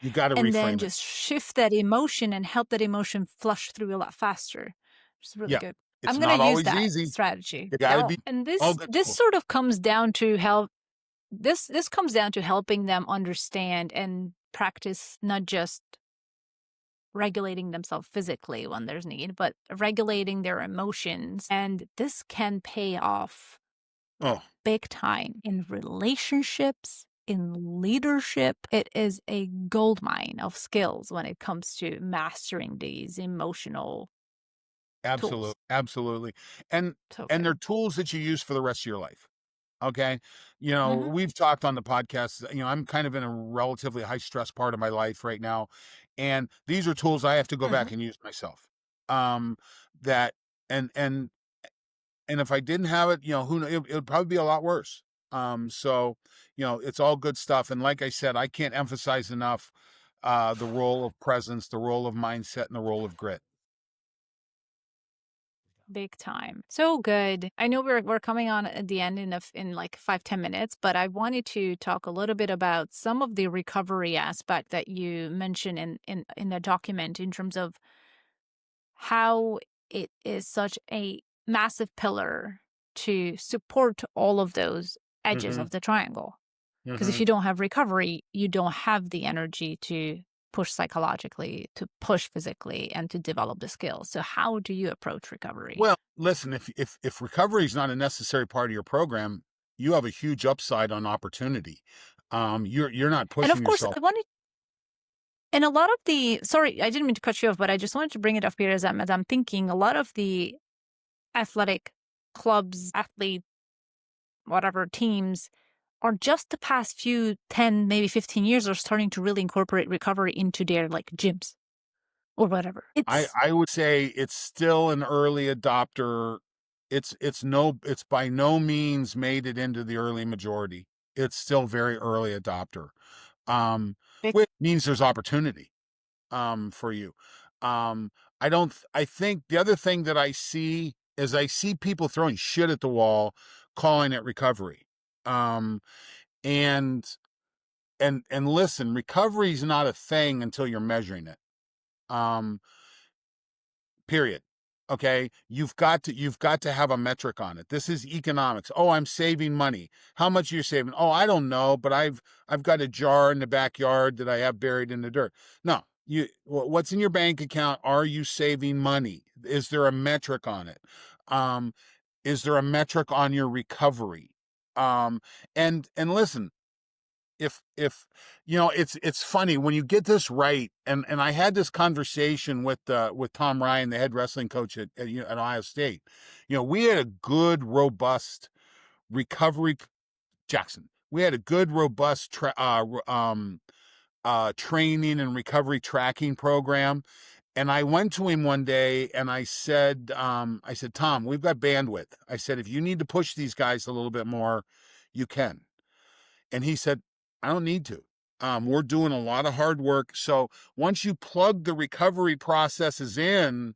you got to and then reframe it. just shift that emotion and help that emotion flush through a lot faster. Which is really Yeah, good. it's I'm gonna not use always that easy. strategy. You got to Yeah, be and all this good this tools. sort of comes down to help this comes down to helping them understand and practice not just regulating themselves physically when there's need, but regulating their emotions. And this can pay off Oh, big time in relationships, in leadership. It is a goldmine of skills when it comes to mastering these emotional absolutely, tools. absolutely. And So and good. they're tools that you use for the rest of your life. Okay. Hmm. We've talked on the podcast, I'm kind of in a relatively high stress part of my life right now. And these are tools I have to go Hmm. back and use myself. Um, that and and and if I didn't have it, who knows, it would probably be a lot worse. So, it's all good stuff. And like I said, I can't emphasize enough the role of presence, the role of mindset, and the role of grit. Big time. So good. I know we're coming on at the end in like 5-10 minutes, but I wanted to talk a little bit about some of the recovery aspect that you mentioned in the document in terms of how it is such a massive pillar to support all of those edges Hmm. of the triangle. Because if Hmm. you don't have recovery, you don't have the energy to push psychologically, to push physically, and to develop the skills. So, how do you approach recovery? Well, listen, if recovery is not a necessary part of your program, you have a huge upside on opportunity. You're not And of pushing course, yourself. I wanted, and a lot of the, sorry, I didn't mean to cut you off, but I just wanted to bring it up here as I'm thinking a lot of the athletic clubs, athlete, whatever teams are just the past few 10, maybe 15 years are starting to really incorporate recovery into their like gyms or whatever. I It's I would say it's still an early adopter. It's by no means made it into the early majority. It's still very early adopter. big. Which means there's opportunity for you. I don't I think the other thing that I see is I see people throwing shit at the wall, calling it recovery. Um and and listen, recovery is not a thing until you're measuring it. Um Period. Okay, you've got to have a metric on it. This is economics. Oh, I'm saving money. How much are you saving? Oh, I don't know, but I've got a jar in the backyard that I have buried in the dirt. No, what's in your bank account? Are you saving money? Is there a metric on it? Um, is there a metric on your recovery? Um, and listen, if it's funny when you get this right, and I had this conversation with Tom Ryan, the head wrestling coach at Ohio State. We had a good robust recovery. Jackson, we had a good robust training and recovery tracking program. And I went to him one day and I said, Tom, we've got bandwidth. I said, if you need to push these guys a little bit more, you can. And he said, I don't need to. We're doing a lot of hard work. So once you plug the recovery processes in,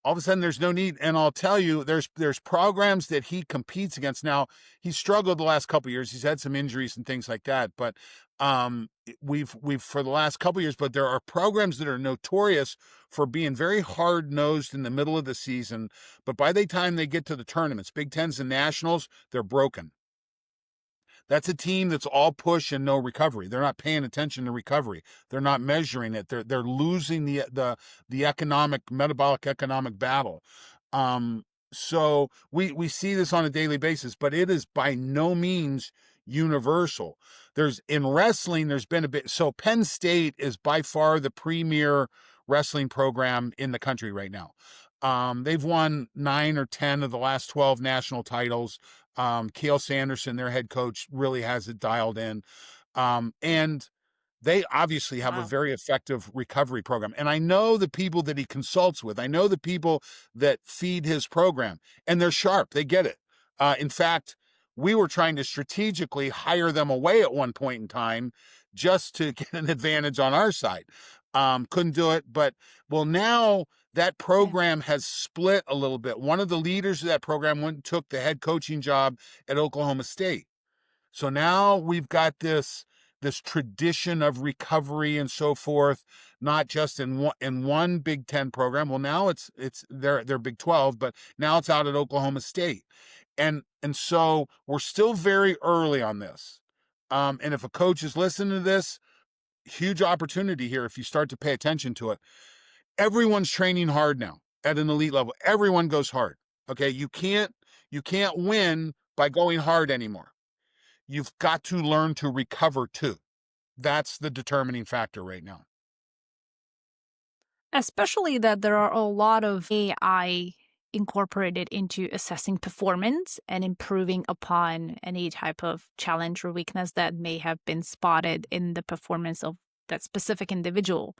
all of a sudden there's no need. And I'll tell you, there's programs that he competes against. Now, he's struggled the last couple of years. He's had some injuries and things like that. But we've for the last couple of years, but there are programs that are notorious for being very hard nosed in the middle of the season. But by the time they get to the tournaments, Big Tens and Nationals, they're broken. That's a team that's all push and no recovery. They're not paying attention to recovery. They're not measuring it. They're losing the economic metabolic economic battle. So we see this on a daily basis, but it is by no means universal. There's in wrestling, there's been a bit. So Penn State is by far the premier wrestling program in the country right now. They've won 9 or 10 of the last 12 national titles. Cale Sanderson, their head coach, really has it dialed in. And they obviously have a Wow. very effective recovery program. And I know the people that he consults with, I know the people that feed his program, and they're sharp. They get it. In fact, we were trying to strategically hire them away at one point in time just to get an advantage on our side. Couldn't do it. But well, now that Yeah. program has split a little bit. One of the leaders of that program went and took the head coaching job at Oklahoma State. So now we've got this tradition of recovery and so forth, not just in one Big Ten program. Well, now it's they're Big 12, but now it's out at Oklahoma State, and so we're still very early on this. And if a coach is listening to this, huge opportunity here if you start to pay attention to it. Everyone's training hard now at an elite level. Everyone goes hard. Okay, you can't win by going hard anymore. You've got to learn to recover too. That's the determining factor right now. Especially that there are a lot of AI incorporated into assessing performance and improving upon any type of challenge or weakness that may have been spotted in the performance of that specific individual.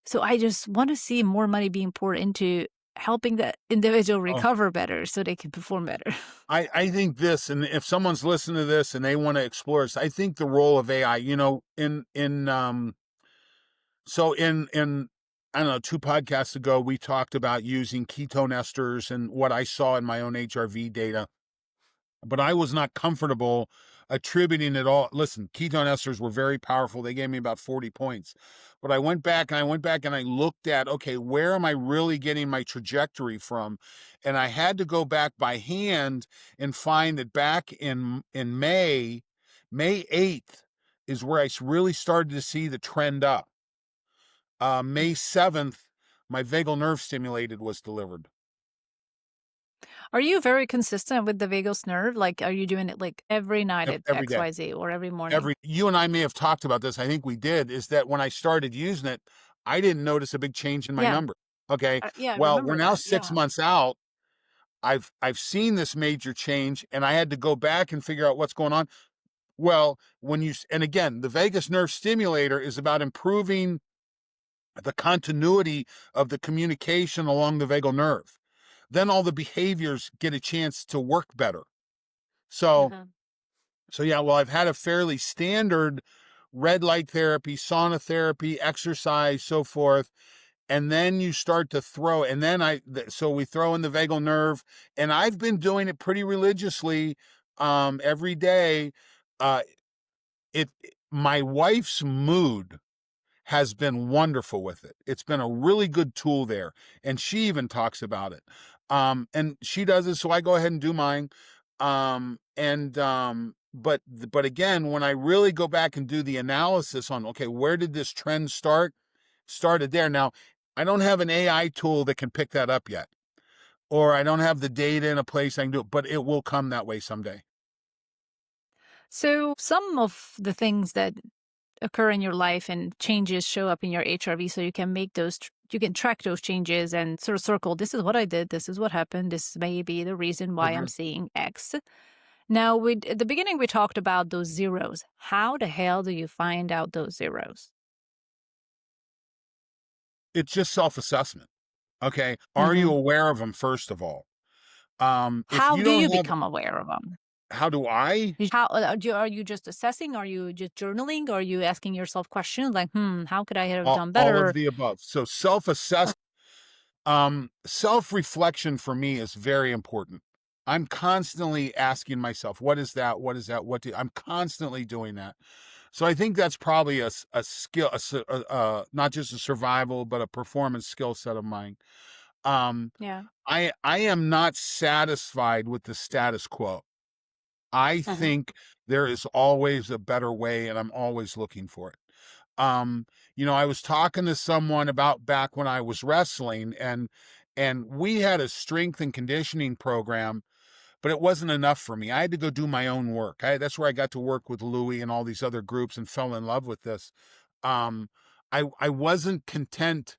So I just want to see more money being poured into helping that individual Oh, recover better so they can perform better. I think this, and if someone's listening to this and they want to explore this, I think the role of AI, in I don't know, 2 podcasts ago, we talked about using ketone esters and what I saw in my own HRV data, but I was not comfortable attributing it all. Listen, ketone esters were very powerful. They gave me about 40 points. But I went back and I looked at, okay, where am I really getting my trajectory from? And I had to go back by hand and find that back in May 8th is where really started to see the trend up. May 7th, my vagal nerve stimulated was delivered Are you very consistent with the vagus nerve? Like, are you doing it like every night at every day. XYZ or every morning? Every You and I may have talked about this. I think we did. Is that when I started using it, I didn't notice a big change in my Yeah. number. Okay. Yeah, I Well, we're remember now that. 6 Yeah. months out. I've seen this major change and I had to go back and figure out what's going on. Well, and again, the vagus nerve stimulator is about improving the continuity of the communication along the vagal nerve. Then all the behaviors get a chance to work better. So, Uh-huh. so yeah, well, I've had a fairly standard red light therapy, sauna therapy, exercise, so forth. And then you start to throw, and then so we throw in the vagal nerve, and I've been doing it pretty religiously, every day. Uh, my wife's mood has been wonderful with it. It's been a really good tool there, and she even talks about it. And she does it, so I go ahead and do mine. But again, when I really go back and do the analysis on, okay, where did this trend start? Started there. Now, I don't have an AI tool that can pick that up yet, or I don't have the data in a place I can do it, but it will come that way someday. So some of the things that occur in your life and changes show up in your HRV so you can make you can track those changes and sort of circle, this is what I did, this is what happened, this may be the reason why I'm Mhm. seeing X. Now, at the beginning, we talked about those zeros. How the hell do you find out those zeros? It's just self assessment. Okay. Are you Hmm. aware of them, first of all? If How you do don't you have, become aware of them? how do I? Are you just assessing? Are you just journaling? Are you asking yourself questions like, how could I have done All of better? the above. So self reflection for me is very important. I'm constantly asking myself, what is that? What is that? I'm constantly doing that. So I think that's probably a skill, not just a survival, but a performance skill set of mine. Um, Yeah. I am not satisfied with the status quo. I Uh-huh. think there is always a better way, and I'm always looking for it. I was talking to someone about back when I was wrestling, And we had a strength and conditioning program, but it wasn't enough for me. I had to go do my own work. That's where I got to work with Louis and all these other groups and fell in love with this. Um, I wasn't content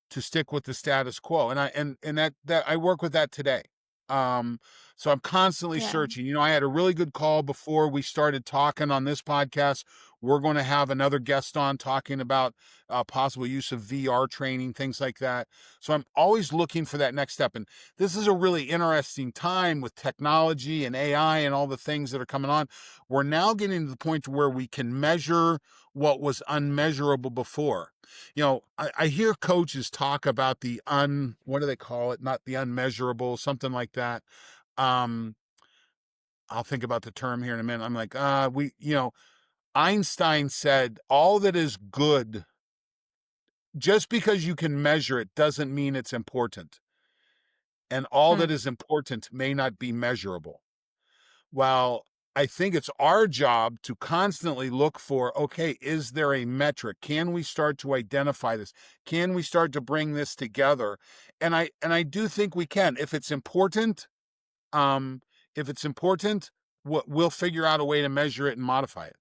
to stick with the status quo, and that I work with that today. um so I'm constantly Yeah. searching. I had a really good call before we started talking on this podcast. We're going to have another guest on talking about possible use of VR training, things like that. So I'm always looking for that next step, and this is a really interesting time with technology and AI and all the things that are coming on. We're now getting to the point where we can measure what was unmeasurable before. I hear coaches talk about what do they call it? Not the unmeasurable, something like that. Um, I'll think about the term here in a minute. I'm like, Einstein said, all that is good, just because you can measure it doesn't mean it's important. And all Mm. that is important may not be measurable. Well, I think it's our job to constantly look for, okay, is there a metric? Can we start to identify this? Can we start to bring this together? And I do think we can. Um, if it's important, we'll figure out a way to measure it and modify it.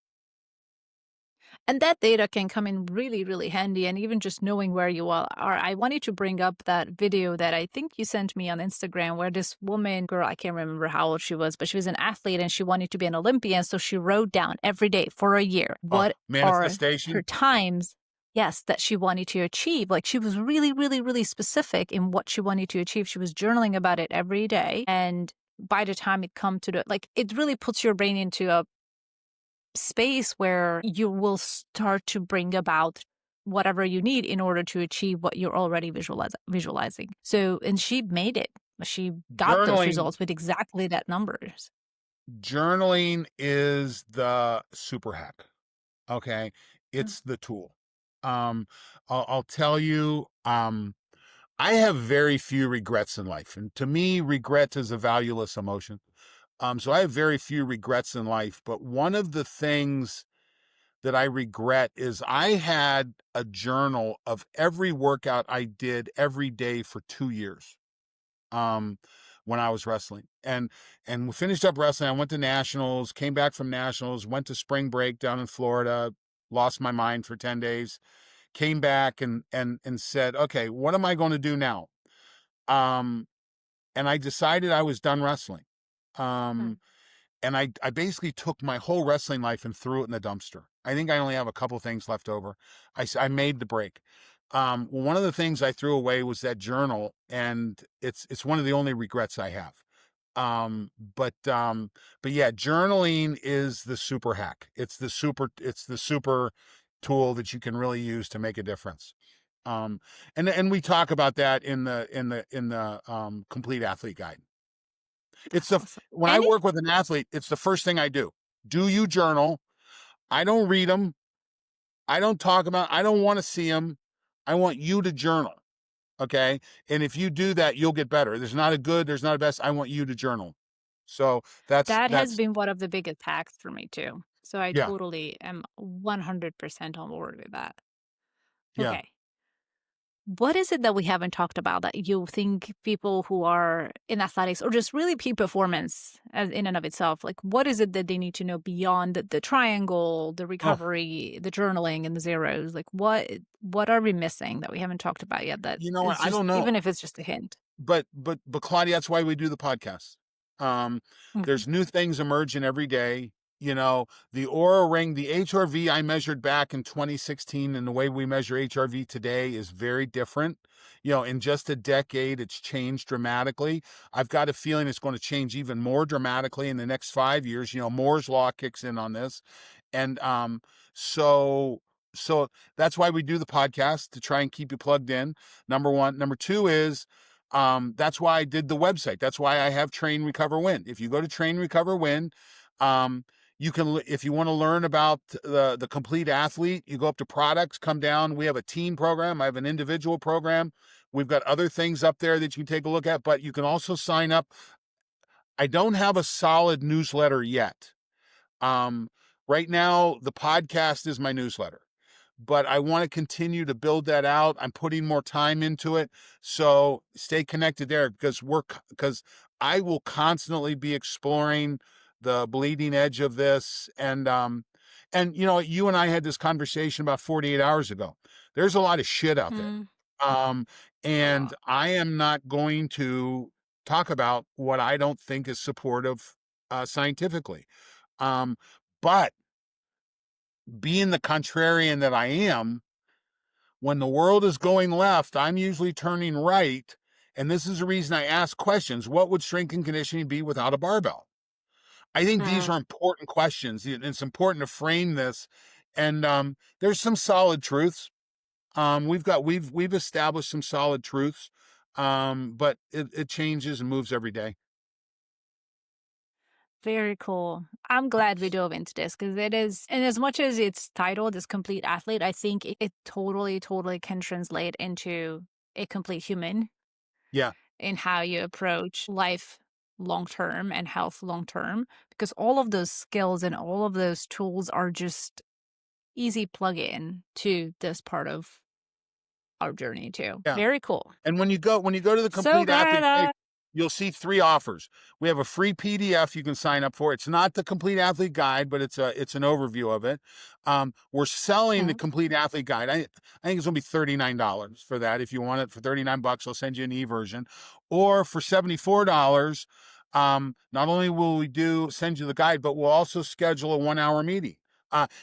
And that data can come in really, really handy. And even just knowing where you all are. I wanted to bring up that video that I think you sent me on Instagram where this woman, girl, I can't remember how old she was, but she was an athlete and she wanted to be an Olympian. So she wrote down every day for a year Oh, what are her manifestation. times, yes, that she wanted to achieve. Like she was really, really, really specific in what she wanted to achieve. She was journaling about it every day. And by the time it come to it really puts your brain into a space where you will start to bring about whatever you need in order to achieve what you're already visualizing. So, and she made it. She got those Journaling, results with exactly that numbers. journaling is the super hack. Okay. Mm. It's the tool. Um, I'll tell you, I have very few regrets in life. And to me, regret is a valueless emotion. So I have very few regrets in life. But one of the things that I regret is I had a journal of every workout I did every day for 2 years. Um, when I was wrestling, and we finished up wrestling. I went to nationals, came back from nationals, went to spring break down in Florida, lost my mind for 10 days, came back and said, okay, what am I going to do now? Um, and I decided I was done wrestling. Mm. Um, and I basically took my whole wrestling life and threw it in the dumpster. I think I only have a couple things left over. I made the break. Well, one of the things I threw away was that journal, and it's one of the only regrets I have. Um, but um, but yeah, journaling is the super hack. It's the super tool that you can really use to make a difference. And we talk about that in the complete athlete guide. It's That's the awesome. When I Any work with an athlete, it's the first thing I do. Do you journal? I don't read them. I don't talk about. I don't want to see them. I want you to journal. Okay. And if you do that, you'll get better. There's not a good, there's not a best. I want you to journal. So that has that's been one of the biggest hacks for me too. So I yeah, totally am 100% on board with that. yeah. Okay. What is it that we haven't talked about that you think people who are in athletics or just really peak performance as in and of itself, like what is it that they need to know beyond the triangle, the Oh, recovery, the journaling and the zeros? Like what are we missing that we haven't talked about yet that you know what? is I just don't know. even if it's just a hint? But Claudia, that's why we do the podcast. Um, Okay. there's new things emerging every day. The Aura Ring, the HRV I measured back in 2016, and the way we measure HRV today is very different. In just a decade, it's changed dramatically. I've got a feeling it's going to change even more dramatically in the next 5 years. Moore's law kicks in on this, and so so that's why we do the podcast, to try and keep you plugged in. Number one. Number two is that's why I did the website. That's why I have Train Recover Win. If you go to Train Recover Win, um, you can, if you want to learn about the complete athlete, you go up to products, come down. We have a team program. I have an individual program. We've got other things up there that you can take a look at, but you can also sign up. I don't have a solid newsletter yet. Um, right now, the podcast is my newsletter. but I want to continue to build that out. I'm putting more time into it. So stay connected there because I will constantly be exploring the bleeding edge of this. And you and I had this conversation about 48 hours ago. There's a lot of shit out there. Mm, Um, a and lot. I am not going to talk about what I don't think is supportive scientifically. Um, but being the contrarian that I am, when the world is going left, I'm usually turning right. And this is the reason I ask questions. What would strength and conditioning be without a barbell? I think these Mm. are important questions. It's important to frame this. And there's some solid truths. We've established some solid truths. But it changes and moves every day. Very cool. I'm glad we dove into this because it is, and as much as it's titled as complete athlete, I think it totally, totally can translate into a complete human Yeah, in how you approach life long term and health long term, because all of those skills and all of those tools are just easy plug in to this part of our journey too. yeah. Very cool. And when you go to the So Complete glad. Athlete page, you'll see 3 offers. We have a free PDF you can sign up for. It's not the Complete Athlete Guide, but it's an overview of it. We're selling the Mm. Complete Athlete Guide. I think it's gonna be $39 for that. If you want it for 39 bucks, I'll send you an e-version. Or for $74, not only will we do send you the guide, but we'll also schedule a 1-hour meeting.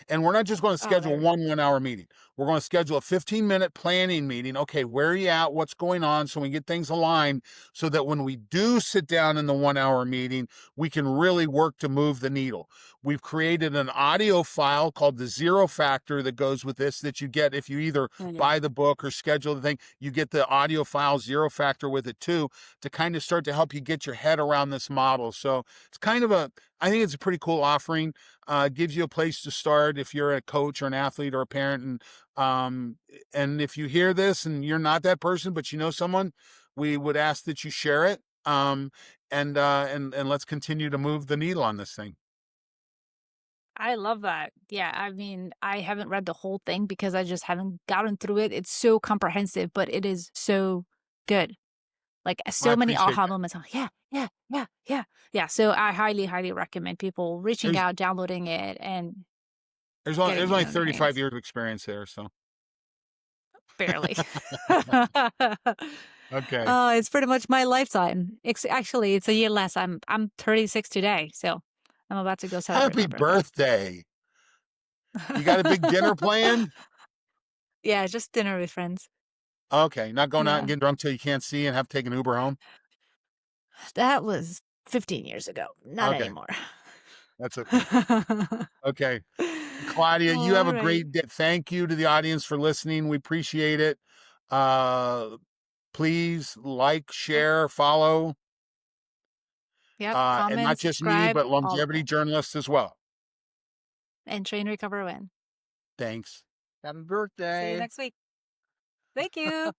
And we're not just going to Oh, schedule there. one 1-hour meeting. We're going to schedule a 15-minute planning meeting. Okay, where are you at? What's going on? So we get things aligned so that when we do sit down in the 1-hour meeting, we can really work to move the needle. We've created an audio file called the Zero Factor that goes with this that you get if you either Mm. buy the book or schedule the thing. You get the audio file Zero Factor with it too to kind of start to help you get your head around this model. So it's kind of I think it's a pretty cool offering. Gives you a place to start if you're a coach or an athlete or a parent. And if you hear this and you're not that person, but you know someone, we would ask that you share it. And let's continue to move the needle on this thing. I love that. Yeah, I mean, I haven't read the whole thing because I just haven't gotten through it. It's so comprehensive, but it is so good. Like I so many appreciate aha that. moments. I'm like, yeah, yeah, yeah, yeah. Yeah. So I highly, highly recommend people reaching There's out, downloading it, and there's only getting there's it only on their 35 hands. years of experience there, so Barely. okay. It's pretty much my lifetime. Actually, it's a year less. I'm 36 today, so I'm about to go celebrate Happy my birthday. birthday. You got a big dinner planned? Yeah, just dinner with friends. Okay, not going out and Yeah. getting drunk till you can't see and have to take an Uber home? That was 15 years ago. Not Okay, anymore. that's okay. Okay. Claudia, you have All a right. great day. Thank you to the audience for listening. We appreciate it. Uh, please like, Yep. share, follow, Yep. and not Comment, just me, subscribe, but all of longevity it. journalists as well. And train, recover, win. Thanks. Happy See you birthday. next week. Thank you.